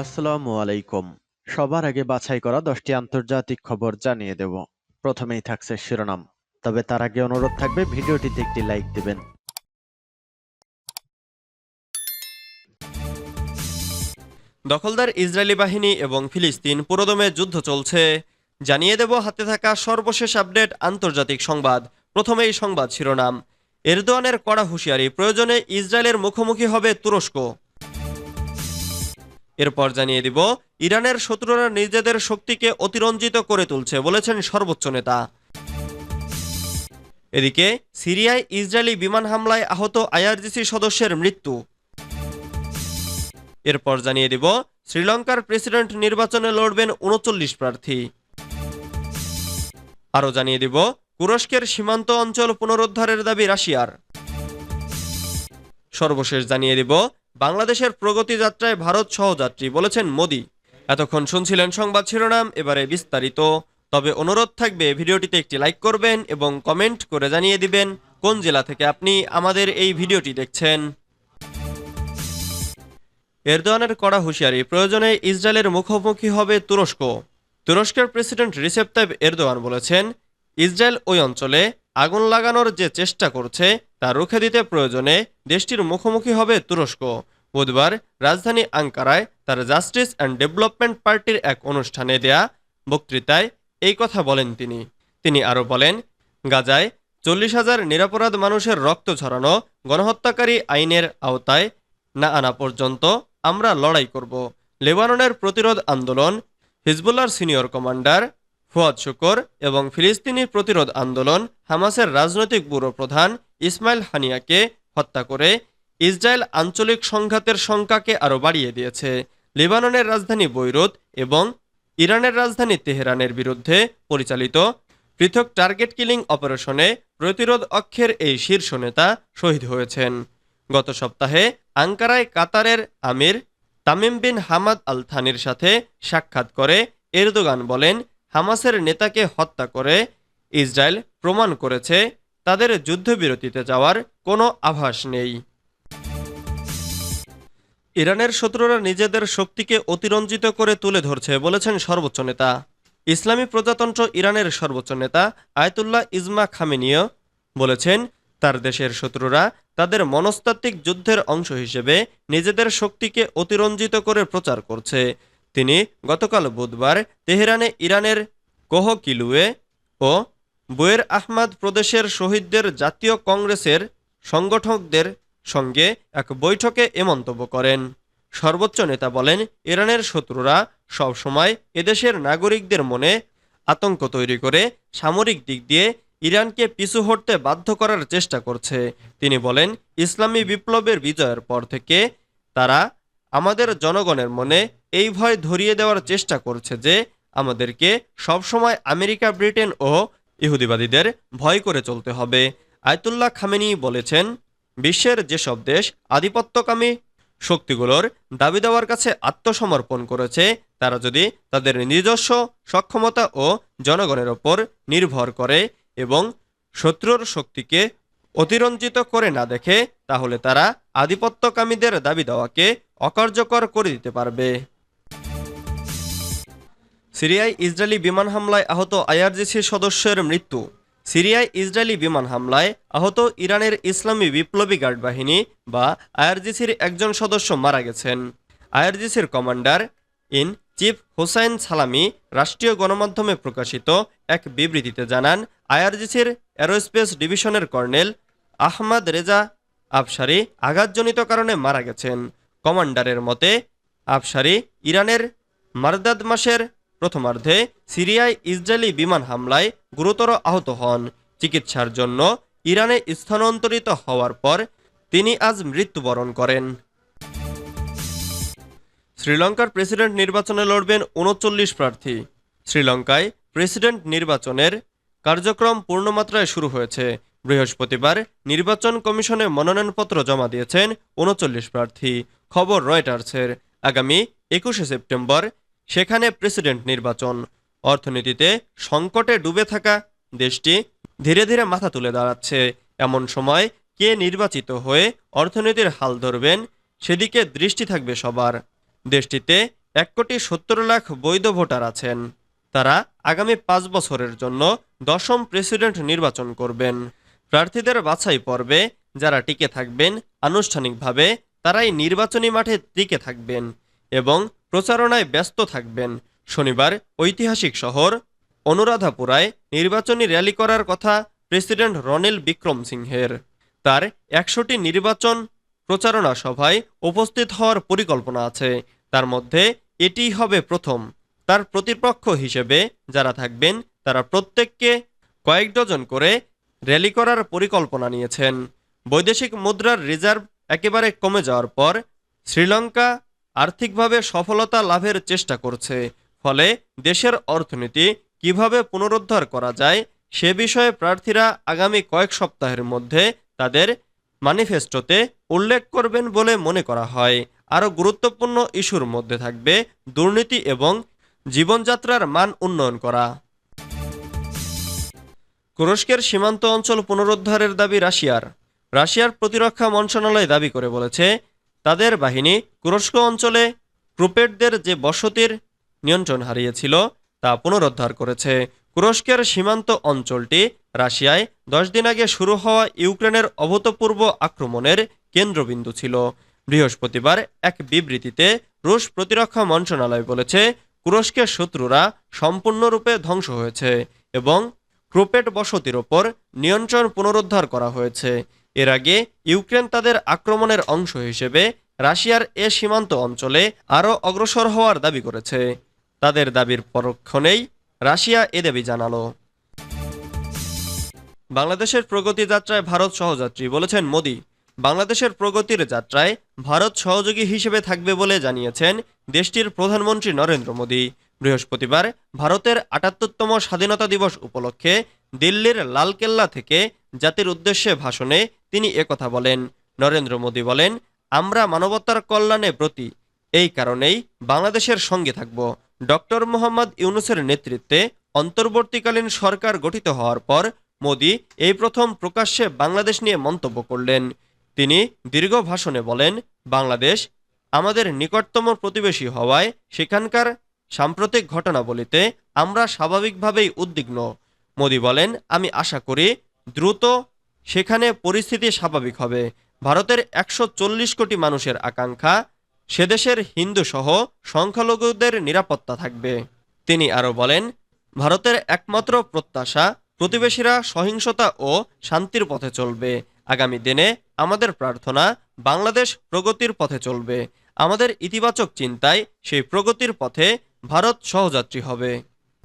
আসসালামু আলাইকুম। সবার আগে বাছাই করা 10টি আন্তর্জাতিক খবর জানিয়ে দেব। প্রথমেই থাকছে শিরোনাম। তবে তার আগে অনুরোধ থাকবে ভিডিওটিতে একটি লাইক দিবেন। দখলদার ইসরায়েলি বাহিনী এবং ফিলিস্তিন পুরোদমে যুদ্ধ চলছে। জানিয়ে দেব হাতে থাকা সর্বশেষ আপডেট আন্তর্জাতিক সংবাদ। প্রথমেই সংবাদ শিরোনাম। এরদোয়ানের কড়া হুঁশিয়ারি, প্রয়োজনে ইসরায়েলের মুখোমুখি হবে তুরস্ক। এরপর জানিয়ে দিব ইরানের শত্রুরা নিজেদের শক্তিকে অতিরঞ্জিত করে তুলছে বলেছেন সর্বোচ্চ নেতা। এদিকে সিরিয়ায় ইসরায়েলি বিমান হামলায় আহত আইআরজিসি সদস্যের মৃত্যু। এরপর জানিয়ে দিব শ্রীলঙ্কার প্রেসিডেন্ট নির্বাচনে লড়বেন ৩৯ প্রার্থী। আরও জানিয়ে দিব তুরস্কের সীমান্ত অঞ্চল পুনরুদ্ধারের দাবি রাশিয়ার। সর্বশেষ জানিয়ে দিব বাংলাদেশের প্রগতি যাত্রায় ভারত সহযাত্রী বলেছেন মোদি। এতক্ষণ শুনছিলেন সংবাদ শিরোনাম, এবারে বিস্তারিত। তবে অনুরোধ থাকবে ভিডিওটিতে একটি লাইক করবেন এবং কমেন্ট করে জানিয়ে দিবেন কোন জেলা থেকে আপনি আমাদের এই ভিডিওটি দেখছেন। এরদোয়ানের কড়া হুঁশিয়ারি, প্রয়োজনে ইসরায়েলের মুখোমুখি হবে তুরস্ক। তুরস্কের প্রেসিডেন্ট রিসেপ তাইপ এরদোয়ান বলেছেন, ইসরায়েল ওই অঞ্চলে আগুন লাগানোর যে চেষ্টা করছে তা রুখে দিতে প্রয়োজনে দেশটির মুখোমুখি হবে তুরস্ক। বুধবার রাজধানী আঙ্কারায় তার জাস্টিস অ্যান্ড ডেভেলপমেন্ট পার্টির এক অনুষ্ঠানে দেয়া বক্তৃতায় এই কথা বলেন তিনি আরও বলেন, গাজায় ৪০,০০০ নিরপরাধ মানুষের রক্ত ঝরানো গণহত্যাকারী আইনের আওতায় না আনা পর্যন্ত আমরা লড়াই করব। লেবাননের প্রতিরোধ আন্দোলন, হিজবুল্লাহর সিনিয়র কমান্ডার ফুয়াদ শুকর এবং ফিলিস্তিনি প্রতিরোধ আন্দোলন হামাসের রাজনৈতিক ব্যুরো প্রধান ইসমাইল হানিয়াকে হত্যা করে ইসরায়েল আঞ্চলিক সংঘাতের শঙ্কাকে আরও বাড়িয়ে দিয়েছে। লেবাননের রাজধানী বৈরুত এবং ইরানের রাজধানী তেহরানের বিরুদ্ধে পরিচালিত পৃথক টার্গেট কিলিং অপারেশনে প্রতিরোধ অক্ষের এই শীর্ষ নেতা শহীদ হয়েছেন। গত সপ্তাহে আঙ্কারায় কাতারের আমির তামিম বিন হামাদ আল থানির সাথে সাক্ষাৎ করে এরদোগান বলেন, হামাসের নেতাকে হত্যা করে ইসরায়েল প্রমাণ করেছে তাদের যুদ্ধবিরতিতে যাওয়ার কোনো আভাস নেই। ইরানের শত্রুরা নিজেদের শক্তিকে অতিরঞ্জিত করে তুলে ধরছে বলেছেন সর্বোচ্চ নেতা। ইসলামী প্রজাতন্ত্র ইরানের সর্বোচ্চ নেতা আয়াতুল্লাহ ইজমা খামেনিও বলেছেন, তার দেশের শত্রুরা তাদের মনস্তাত্ত্বিক যুদ্ধের অংশ হিসেবে নিজেদের শক্তিকে অতিরঞ্জিত করে প্রচার করছে। তিনি গতকাল বুধবার তেহরানে ইরানের কোহকিলুয়ে ও বুয়ের আহমাদ প্রদেশের শহীদদের জাতীয় কংগ্রেসের সংগঠকদের সঙ্গে এক বৈঠকে এ মন্তব্য করেন। সর্বোচ্চ নেতা বলেন, ইরানের শত্রুরা সবসময় এদেশের নাগরিকদের মনে আতঙ্ক তৈরি করে সামরিক দিক দিয়ে ইরানকে পিছু হটতে বাধ্য করার চেষ্টা করছে। তিনি বলেন, ইসলামী বিপ্লবের বিজয়ের পর থেকে তারা আমাদের জনগণের মনে এই ভয় ধরিয়ে দেওয়ার চেষ্টা করছে যে আমাদেরকে সবসময় আমেরিকা, ব্রিটেন ও ইহুদিবাদীদের ভয় করে চলতে হবে। আয়াতুল্লাহ খামেনি বলেছেন, বিশ্বের যেসব দেশ আধিপত্যকামী শক্তিগুলোর দাবি দেওয়ার কাছে আত্মসমর্পণ করেছে, তারা যদি তাদের নিজস্ব সক্ষমতা ও জনগণের ওপর নির্ভর করে এবং শত্রুর শক্তিকে অতিরঞ্জিত করে না দেখে, তাহলে তারা আধিপত্যকামীদের দাবি দেওয়াকে অকার্যকর করে দিতে পারবে। সিরিয়ায় ইসরায়েলি বিমান হামলায় আহত আইআরজিসি সদস্যের মৃত্যু। সিরিয়ায় ইসরায়েলি বিমান হামলায় আহত ইরানের ইসলামী বিপ্লবী গার্ড বাহিনী বা আইআরজিসির একজন সদস্য মারা গেছেন। আইআরজিসির কমান্ডার ইন চিফ হোসাইন সালামি রাষ্ট্রীয় গণমাধ্যমে প্রকাশিত এক বিবৃতিতে জানান, আইআরজিসির অ্যারোস্পেস ডিভিশনের কর্নেল আহমাদ রেজা আফসারি আঘাতজনিত কারণে মারা গেছেন। কমান্ডারের মতে, আফসারি ইরানের মারদাদ মাসের প্রথমার্ধে সিরিয়ায় ইসরায়েলি বিমান হামলায় গুরুতর আহত হন। চিকিৎসার জন্য ইরানে স্থানান্তরিত হওয়ার পর তিনি আজ মৃত্যুবরণ করেন। শ্রীলঙ্কার প্রেসিডেন্ট নির্বাচনে লড়বেন ৩৯ প্রার্থী। শ্রীলঙ্কায় প্রেসিডেন্ট নির্বাচনের কার্যক্রম পূর্ণমাত্রায় শুরু হয়েছে। বৃহস্পতিবার নির্বাচন কমিশনে মনোনয়নপত্র জমা দিয়েছেন ৩৯ প্রার্থী। খবর রয়টার্সের। আগামী ২১শে সেপ্টেম্বর সেখানে প্রেসিডেন্ট নির্বাচন। অর্থনীতিতে সংকটে ডুবে থাকা দেশটি ধীরে ধীরে মাথা তুলে দাঁড়াচ্ছে। এমন সময় কে নির্বাচিত হয়ে অর্থনীতির হাল ধরবেন সেদিকে দৃষ্টি থাকবে সবার। দেশটিতে 1,70,00,000 বৈধ ভোটার আছেন। তারা আগামী 5 বছরের জন্য 10ম প্রেসিডেন্ট নির্বাচন করবেন। প্রার্থীদের বাছাই পর্বে যারা টিকে থাকবেন আনুষ্ঠানিকভাবে তারাই নির্বাচনী মাঠে টিকে থাকবেন এবং প্রচারণায় ব্যস্ত থাকবেন। শনিবার ঐতিহাসিক শহর অনুরাধাপুরায় নির্বাচনী র্যালি করার কথা প্রেসিডেন্ট রনিল বিক্রমসিংহের। তার 100টি নির্বাচন প্রচারণা সভায় উপস্থিত হওয়ার পরিকল্পনা আছে। তার মধ্যে এটিই হবে প্রথম। তার প্রতিপক্ষ হিসেবে যারা থাকবেন তারা প্রত্যেককে কয়েক ডজন করে র্যালি করার পরিকল্পনা নিয়েছেন। বৈদেশিক মুদ্রার রিজার্ভ একেবারে কমে যাওয়ার পর শ্রীলঙ্কা আর্থিকভাবে সফলতা লাভের চেষ্টা করছে। ফলে দেশের অর্থনীতি কিভাবে পুনরুদ্ধার করা যায় সে বিষয়ে প্রার্থীরা আগামী কয়েক সপ্তাহের মধ্যে তাদের ম্যানিফেস্টোতে উল্লেখ করবেন বলে মনে করা হয়। আরও গুরুত্বপূর্ণ ইস্যুর মধ্যে থাকবে দুর্নীতি এবং জীবনযাত্রার মান উন্নয়ন করা। তুরস্কের সীমান্ত অঞ্চল পুনরুদ্ধারের দাবি রাশিয়ার প্রতিরক্ষা মন্ত্রণালয় দাবি করে বলেছে তাদের বাহিনী তুরস্ক অঞ্চলে ক্রুপেটদের যে বসতির নিয়ন্ত্রণ হারিয়েছিল তা পুনরুদ্ধার করেছে। তুরস্কের সীমান্ত অঞ্চলটি রাশিয়ায় 10 দিন আগে শুরু হওয়া ইউক্রেনের অভূতপূর্ব আক্রমণের কেন্দ্রবিন্দু ছিল। বৃহস্পতিবার এক বিবৃতিতে রুশ প্রতিরক্ষা মন্ত্রণালয় বলেছে তুরস্কের শত্রুরা সম্পূর্ণরূপে ধ্বংস হয়েছে এবং ক্রুপেট বসতির ওপর নিয়ন্ত্রণ পুনরুদ্ধার করা হয়েছে। এর আগে ইউক্রেন তাদের আক্রমণের অংশ হিসেবে রাশিয়ার এ সীমান্ত অঞ্চলে আরও অগ্রসর হওয়ার দাবি করেছে। তাদের দাবির পরক্ষণেই রাশিয়া এ দাবি জানালো। বাংলাদেশের প্রগতি যাত্রায় ভারত সহযাত্রী বলেছেন মোদি। বাংলাদেশের প্রগতির যাত্রায় ভারত সহযোগী হিসেবে থাকবে বলে জানিয়েছেন দেশটির প্রধানমন্ত্রী নরেন্দ্র মোদি। বৃহস্পতিবার ভারতের ৭৮তম স্বাধীনতা দিবস উপলক্ষে দিল্লির লালকেল্লা থেকে জাতির উদ্দেশ্যে ভাষণে তিনি একথা বলেন। নরেন্দ্র মোদি বলেন, আমরা মানবতার কল্যাণে ব্রতী, এই কারণেই বাংলাদেশের সঙ্গে থাকব। ডক্টর মোহাম্মদ ইউনূসের নেতৃত্বে অন্তর্বর্তীকালীন সরকার গঠিত হওয়ার পর মোদি এই প্রথম প্রকাশ্যে বাংলাদেশ নিয়ে মন্তব্য করলেন। তিনি দীর্ঘ ভাষণে বলেন, বাংলাদেশ আমাদের নিকটতম প্রতিবেশী হওয়ায় সেখানকার সাম্প্রতিক ঘটনাবলিতে আমরা স্বাভাবিকভাবেই উদ্বিগ্ন। মোদি বলেন, আমি আশা করি দ্রুত সেখানে পরিস্থিতি স্বাভাবিক হবে। ভারতের ১৪০ কোটি মানুষের আকাঙ্ক্ষা সেদেশের হিন্দুসহ সংখ্যালঘুদের নিরাপত্তা থাকবে। তিনি আরও বলেন, ভারতের একমাত্র প্রত্যাশা প্রতিবেশীরা সহিংসতা ও শান্তির পথে চলবে। আগামী দিনে আমাদের প্রার্থনা বাংলাদেশ প্রগতির পথে চলবে। আমাদের ইতিবাচক চিন্তায় সেই প্রগতির পথে ভারত সহযাত্রী হবে।